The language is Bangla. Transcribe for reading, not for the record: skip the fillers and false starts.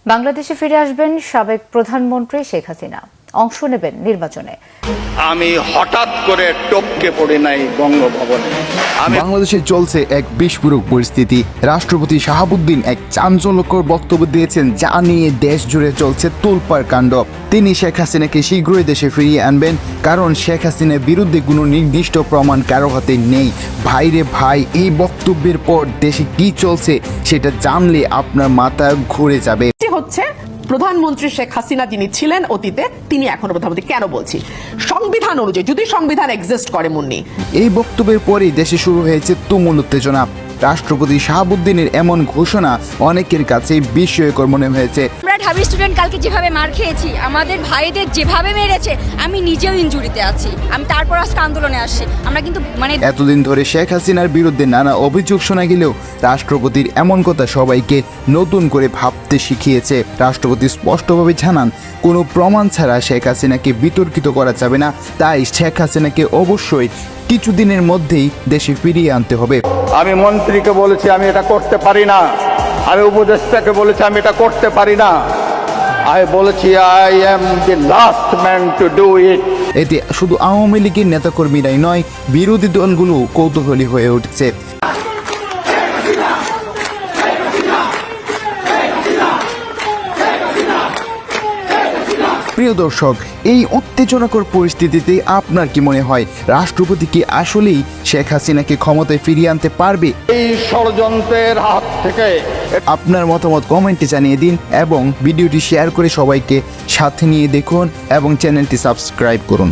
বাংলাদেশে ফিরে আসবেন সাবেক প্রধানমন্ত্রী শেখ হাসিনা, অংশ নেবেন নির্বাচনে। আমি হঠাৎ করে টপকে পড়ে নাই বঙ্গভবনে। বাংলাদেশে চলছে এক বিস্ফোরক পরিস্থিতি। রাষ্ট্রপতি শাহাবুদ্দিন এক চাঞ্চল্যকর বক্তব্য দিয়েছেন, যা নিয়ে দেশ জুড়ে চলছে তোলপাড় কাণ্ড। তিনি শেখ হাসিনাকে শীঘ্রই দেশে ফিরিয়ে আনবেন, কারণ শেখ হাসিনার বিরুদ্ধে কোনো নির্দিষ্ট প্রমাণ কারো হাতে নেই। ভাইরে ভাই, এই বক্তব্যের পর দেশে কি চলছে সেটা জানলে আপনার মাথা ঘুরে যাবে। হচ্ছে প্রধানমন্ত্রী শেখ হাসিনা যিনি ছিলেন অতীতে, তিনি এখনো প্রধানমন্ত্রী। কেন বলছি? সংবিধান অনুযায়ী যদি সংবিধান এক্সিস্ট করে মুন্নি। এই বক্তব্যের পরেই দেশে শুরু হয়েছে তুমুল উত্তেজনা। রাষ্ট্রপতি শাহাবুদ্দিনের এমন ঘোষণা অনেকের কাছে বিস্ময়কর মনে হয়েছে। আমরা ঢাবি স্টুডেন্ট কালকে যেভাবে মার খেয়েছি, আমাদের ভাইদের যেভাবে মেরেছে, আমি নিজেও ইনজুরিতে আছি, আমি তারপর আজকে আন্দোলনে আসছি। আমরা কিন্তু এতদিন ধরে শেখ হাসিনার বিরুদ্ধে নানা অভিযোগ শোনা গেলেও রাষ্ট্রপতির এমন কথা সবাইকে নতুন করে ভাবতে শিখিয়েছে। রাষ্ট্রপতি স্পষ্টভাবে জানান, কোনো প্রমাণ ছাড়া শেখ হাসিনাকে বিতর্কিত করা যাবে না। তাই শেখ হাসিনাকে অবশ্যই কিছুদিনের মধ্যেই দেশে ফিরিয়ে আনতে হবে। আমি মন্ত্রীকে বলেছি আমি এটা করতে পারি না, আমি উপদেষ্টাকে বলেছি আমি এটা করতে পারি না। আমি বলেছি I am the last man to do it. এতে শুধু আওয়ামী লীগের নেতাকর্মীরাই নয়, বিরোধী দলগুলো কৌতূহলী হয়ে উঠছে। প্রিয় দর্শক, এই উত্তেজনাকর পরিস্থিতিতে আপনার কি মনে হয়, রাষ্ট্রপতি কি আসলেই শেখ হাসিনাকে ক্ষমতায় ফিরিয়ে আনতে পারবে? এই ষড়যন্ত্রের হাত থেকে আপনার মতামত কমেন্টে জানিয়ে দিন এবং ভিডিওটি শেয়ার করে সবাইকে সাথে নিয়ে দেখুন এবং চ্যানেলটি সাবস্ক্রাইব করুন।